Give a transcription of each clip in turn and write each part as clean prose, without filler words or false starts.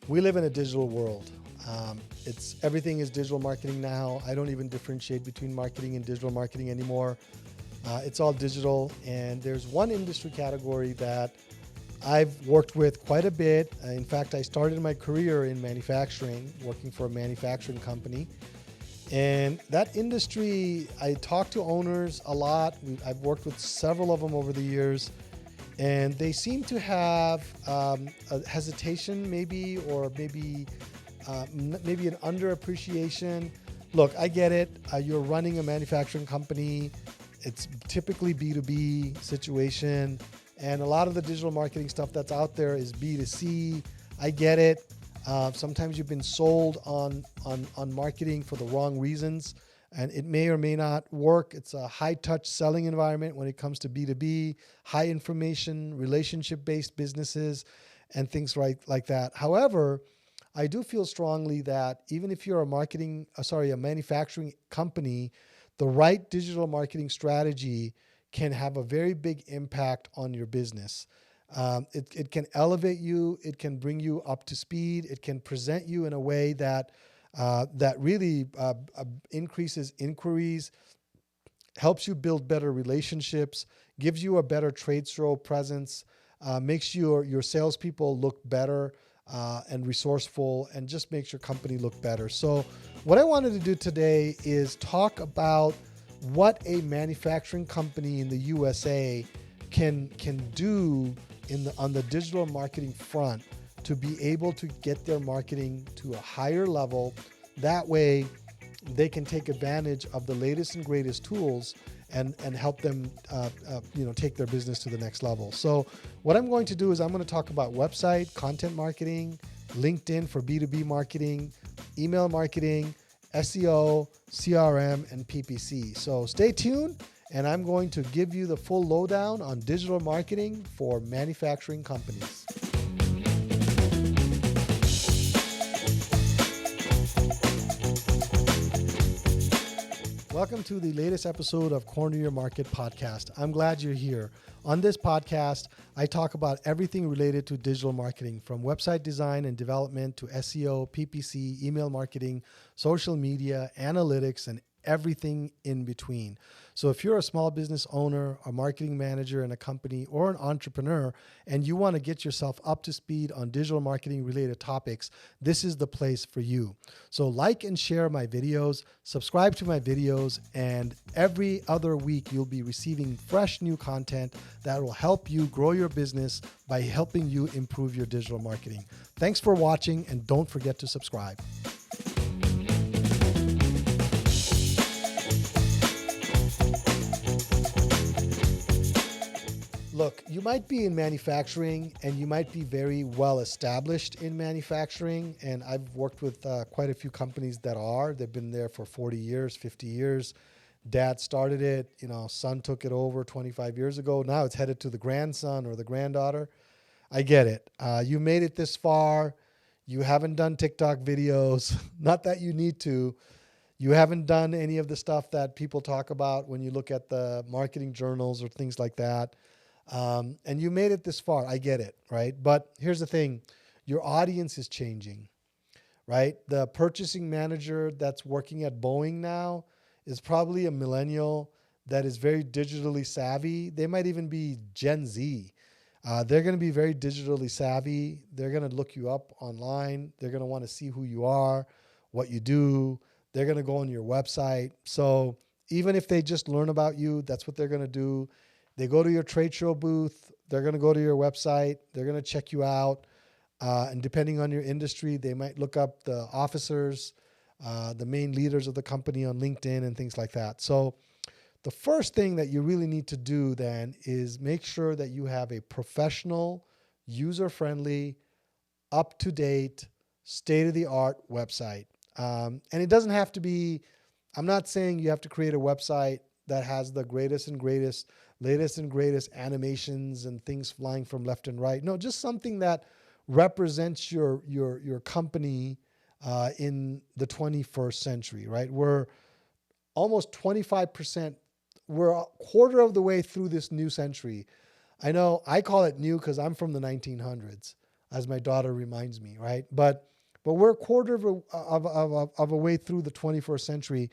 We live in a digital world. Everything is digital marketing now. I don't even differentiate between marketing and digital marketing anymore. It's all digital, and there's one industry category that I've worked with quite a bit. In fact, I started my career in manufacturing, working for a manufacturing company. And that industry, I talk to owners a lot. I've worked with several of them over the years, and they seem to have a hesitation, maybe an underappreciation. Look, I get it. You're running a manufacturing company. It's typically B2B situation, and a lot of the digital marketing stuff that's out there is B2C. I get it. Sometimes you've been sold on marketing for the wrong reasons, and it may or may not work. It's a high-touch selling environment when it comes to B2B, high information, relationship-based businesses, and things like that. However, I do feel strongly that even if you're a manufacturing company, the right digital marketing strategy can have a very big impact on your business. It can elevate you. It can bring you up to speed. It can present you in a way that really increases inquiries, helps you build better relationships, gives you a better trade show presence, makes your salespeople look better and resourceful, and just makes your company look better. So what I wanted to do today is talk about what a manufacturing company in the USA can do on the digital marketing front to be able to get their marketing to a higher level. That way they can take advantage of the latest and greatest tools and help them take their business to the next level. So what I'm going to do is I'm going to talk about website, content marketing, LinkedIn for B2B marketing, email marketing, SEO, CRM, and PPC. So stay tuned, and I'm going to give you the full lowdown on digital marketing for manufacturing companies. Welcome to the latest episode of Corner Your Market podcast. I'm glad you're here. On this podcast, I talk about everything related to digital marketing, from website design and development to SEO, PPC, email marketing, social media, analytics, and everything in between. So if you're a small business owner, a marketing manager in a company, or an entrepreneur, and you want to get yourself up to speed on digital marketing related topics, this is the place for you. So like and share my videos, subscribe to my videos, and every other week you'll be receiving fresh new content that will help you grow your business by helping you improve your digital marketing. Thanks for watching, and don't forget to subscribe. Look, you might be in manufacturing and you might be very well established in manufacturing. And I've worked with quite a few companies that are. They've been there for 40 years, 50 years. Dad started it, son took it over 25 years ago. Now it's headed to the grandson or the granddaughter. I get it. You made it this far. You haven't done TikTok videos. Not that you need to. You haven't done any of the stuff that people talk about when you look at the marketing journals or things like that. And you made it this far. I get it, right? But here's the thing. Your audience is changing, right? The purchasing manager that's working at Boeing now is probably a millennial that is very digitally savvy. They might even be Gen Z. They're going to be very digitally savvy. They're going to look you up online. They're going to want to see who you are, what you do. They're going to go on your website. So even if they just learn about you, that's what they're going to do. They go to your trade show booth. They're going to go to your website. They're going to check you out. And depending on your industry, they might look up the officers, the main leaders of the company on LinkedIn and things like that. So the first thing that you really need to do then is make sure that you have a professional, user-friendly, up-to-date, state-of-the-art website. And it doesn't have to be, I'm not saying you have to create a website that has the latest and greatest animations and things flying from left and right. No, just something that represents your company in the 21st century, right? We're almost 25%, we're a quarter of the way through this new century. I know I call it new because I'm from the 1900s. as my daughter reminds me, right? But we're a quarter of a way through the 21st century,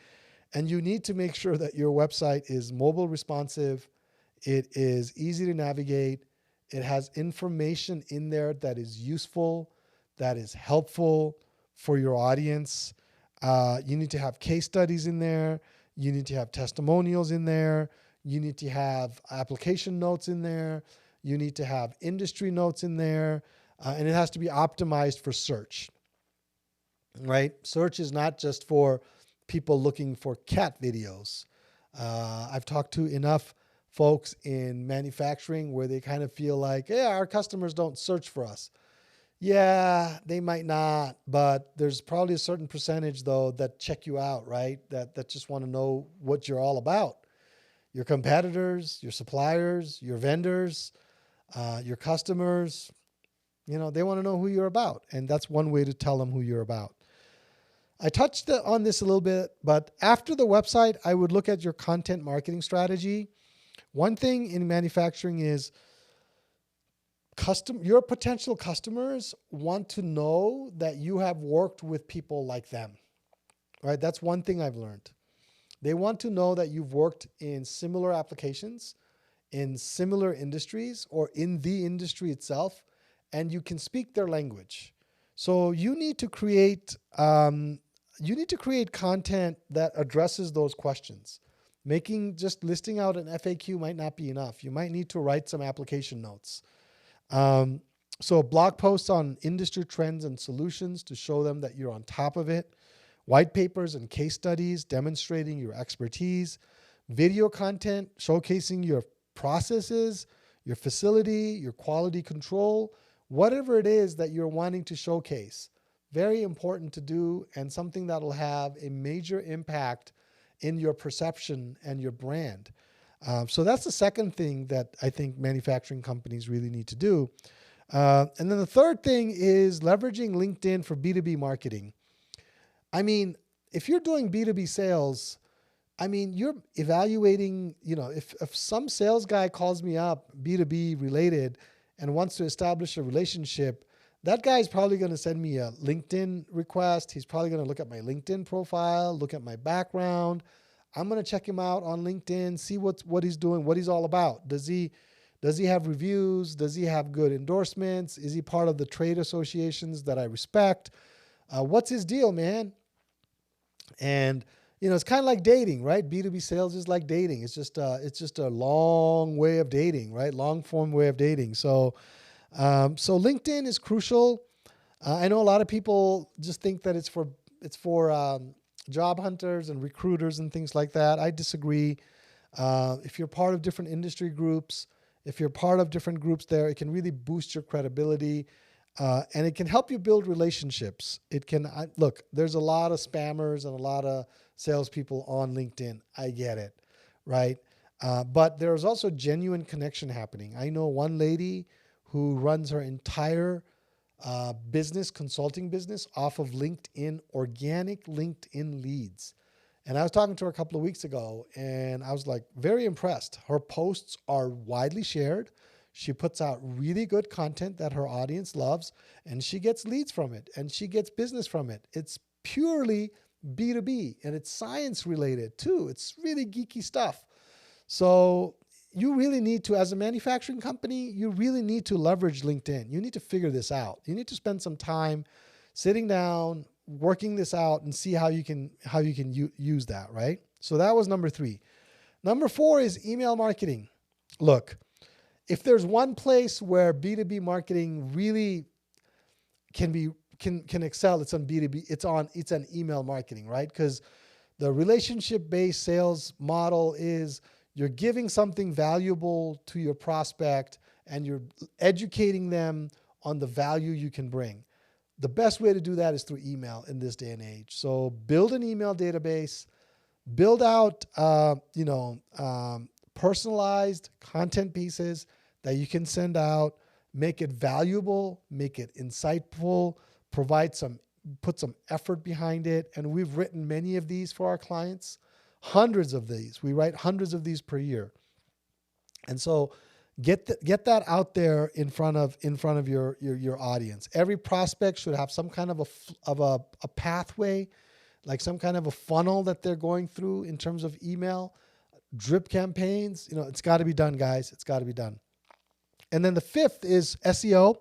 and you need to make sure that your website is mobile responsive, it is easy to navigate, it has information in there that is useful, that is helpful for your audience. You need to have case studies in there. You need to have testimonials in there. You need to have application notes in there. You need to have industry notes in there. And it has to be optimized for search, right? Search is not just for people looking for cat videos. I've talked to enough folks in manufacturing where they kind of feel like, yeah, our customers don't search for us. Yeah, they might not, but there's probably a certain percentage though that check you out, right? That just want to know what you're all about. Your competitors, your suppliers, your vendors, your customers, they want to know who you're about. And that's one way to tell them who you're about. I touched on this a little bit, but after the website, I would look at your content marketing strategy. One thing in manufacturing is your potential customers want to know that you have worked with people like them, right? That's one thing I've learned. They want to know that you've worked in similar applications, in similar industries, or in the industry itself, and you can speak their language. So you need to create content that addresses those questions. Just listing out an FAQ might not be enough. You might need to write some application notes. So blog posts on industry trends and solutions to show them that you're on top of it. White papers and case studies demonstrating your expertise. Video content showcasing your processes, your facility, your quality control, whatever it is that you're wanting to showcase. Very important to do, and something that'll have a major impact in your perception and your brand. So that's the second thing that I think manufacturing companies really need to do. And then the third thing is leveraging LinkedIn for B2B marketing. I mean, if you're doing B2B sales, you're evaluating, if some sales guy calls me up, B2B related, and wants to establish a relationship, that guy is probably going to send me a LinkedIn request. He's probably going to look at my LinkedIn profile, look at my background. I'm going to check him out on LinkedIn, see what he's doing, what he's all about. Does he have reviews? Does he have good endorsements? Is he part of the trade associations that I respect? What's his deal, man? And it's kind of like dating, right? B2B sales is like dating. It's just a long way of dating, right? Long form way of dating. So LinkedIn is crucial. I know a lot of people just think that it's for job hunters and recruiters and things like that. I disagree. If you're part of different industry groups, if you're part of different groups there, it can really boost your credibility. And it can help you build relationships. Look, there's a lot of spammers and a lot of salespeople on LinkedIn. I get it, right? But there's also genuine connection happening. I know one lady who runs her entire consulting business off of LinkedIn, organic LinkedIn leads. And I was talking to her a couple of weeks ago, and I was like very impressed. Her posts are widely shared. She puts out really good content that her audience loves, and she gets leads from it, and she gets business from it. It's purely B2B, and it's science related too. It's really geeky stuff. So you really need to, as a manufacturing company, you really need to leverage LinkedIn. You need to figure this out. You need to spend some time sitting down, working this out, and see how you can use that, right? So that was number 3. Number 4 is email marketing. Look, if there's one place where B2B marketing really can excel, it's on B2B. It's on email marketing, right? Because the relationship-based sales model is you're giving something valuable to your prospect and you're educating them on the value you can bring. The best way to do that is through email in this day and age. So build an email database, build out, personalized content pieces that you can send out, make it valuable, make it insightful, put some effort behind it. And we've written many of these for our clients, hundreds of these. We write hundreds of these per year. And so Get that out there in front of your audience. Every prospect should have some kind of a pathway, like some kind of a funnel that they're going through in terms of email, drip campaigns. It's got to be done, guys. It's got to be done. And then the fifth is SEO.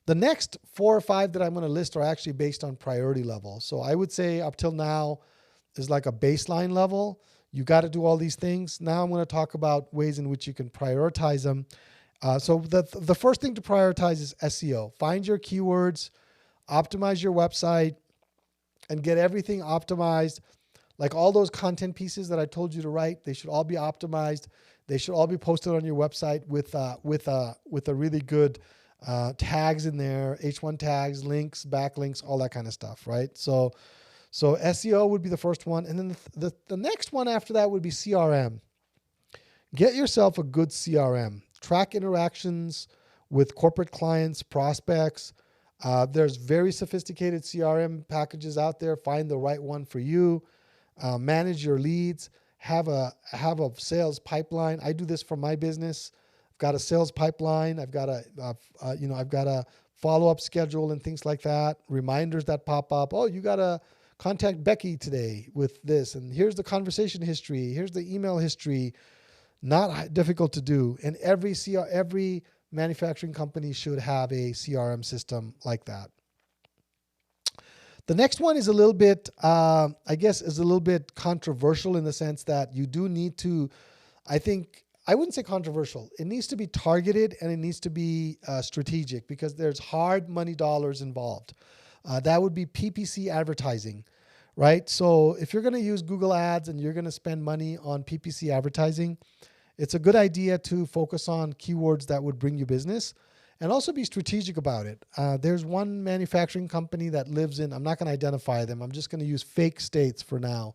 The next 4 or 5 that I'm going to list are actually based on priority level. So I would say up till now is like a baseline level. You got to do all these things. Now I'm going to talk about ways in which you can prioritize them. So the first thing to prioritize is SEO. Find your keywords, optimize your website, and get everything optimized. Like all those content pieces that I told you to write, they should all be optimized. They should all be posted on your website with a really good tags in there, H1 tags, links, backlinks, all that kind of stuff, right? So SEO would be the first one. And then the next one after that would be CRM. Get yourself a good CRM. Track interactions with corporate clients, prospects. There's very sophisticated CRM packages out there. Find the right one for you. Manage your leads. Have a sales pipeline. I do this for my business. I've got a sales pipeline. I've got a follow-up schedule and things like that. Reminders that pop up. Oh, you got to contact Becky today with this. And here's the conversation history. Here's the email history. Not difficult to do. And every manufacturing company should have a CRM system like that. The next one is a little bit, is a little bit controversial in the sense that you do need to, I wouldn't say controversial. It needs to be targeted and it needs to be strategic because there's hard money dollars involved. That would be PPC advertising, right? So if you're going to use Google Ads and you're going to spend money on PPC advertising, it's a good idea to focus on keywords that would bring you business and also be strategic about it. There's one manufacturing company that lives in, I'm not going to identify them. I'm just going to use fake states for now.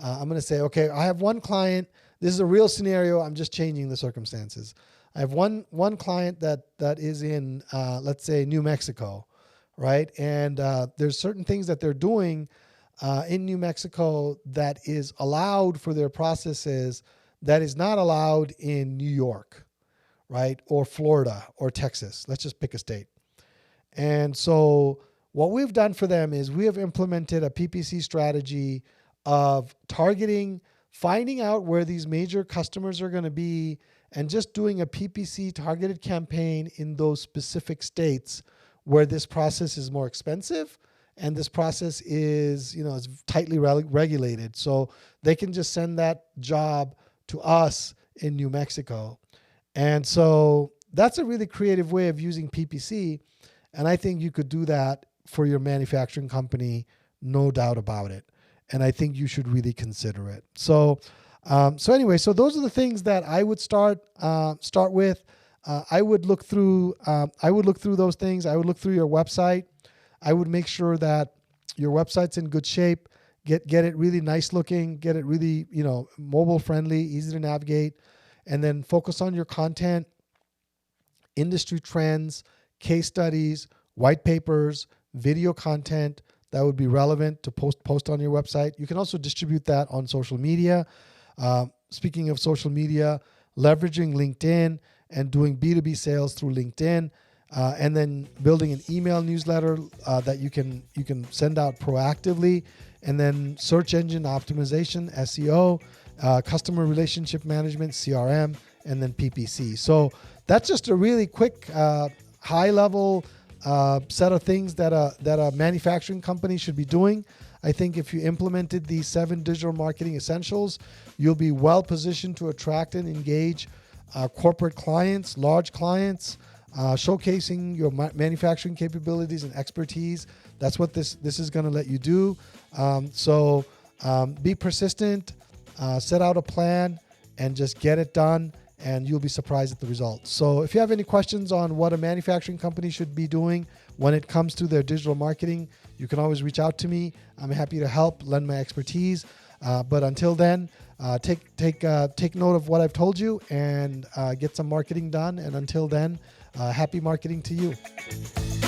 I'm going to say, okay, I have one client. This is a real scenario. I'm just changing the circumstances. I have one client that is in, let's say, New Mexico, right? And there's certain things that they're doing in New Mexico that is allowed for their processes that is not allowed in New York, right? Or Florida or Texas. Let's just pick a state. And so what we've done for them is we have implemented a PPC strategy of targeting, finding out where these major customers are going to be, and just doing a PPC targeted campaign in those specific states where this process is more expensive and this process is, is tightly regulated. So they can just send that job to us in New Mexico. And so that's a really creative way of using PPC. And I think you could do that for your manufacturing company, no doubt about it. And I think you should really consider it. So anyway, so those are the things that I would start with. I would look through those things. I would look through your website. I would make sure that your website's in good shape. Get it really nice looking. Get it really mobile friendly, easy to navigate, and then focus on your content, industry trends, case studies, white papers, video content that would be relevant to post on your website. You can also distribute that on social media. Speaking of social media, leveraging LinkedIn and doing B2B sales through LinkedIn, and then building an email newsletter that you can send out proactively, and then search engine optimization, SEO, customer relationship management, CRM, and then PPC. So that's just a really quick, high-level set of things that a manufacturing company should be doing. I think if you implemented these 7 digital marketing essentials, you'll be well positioned to attract and engage corporate clients, large clients, showcasing your manufacturing capabilities and expertise. That's what this is going to let you do. So be persistent, set out a plan, and just get it done, and you'll be surprised at the results. So if you have any questions on what a manufacturing company should be doing when it comes to their digital marketing, you can always reach out to me. I'm happy to help, lend my expertise. But until then, take note of what I've told you and get some marketing done. And until then, happy marketing to you.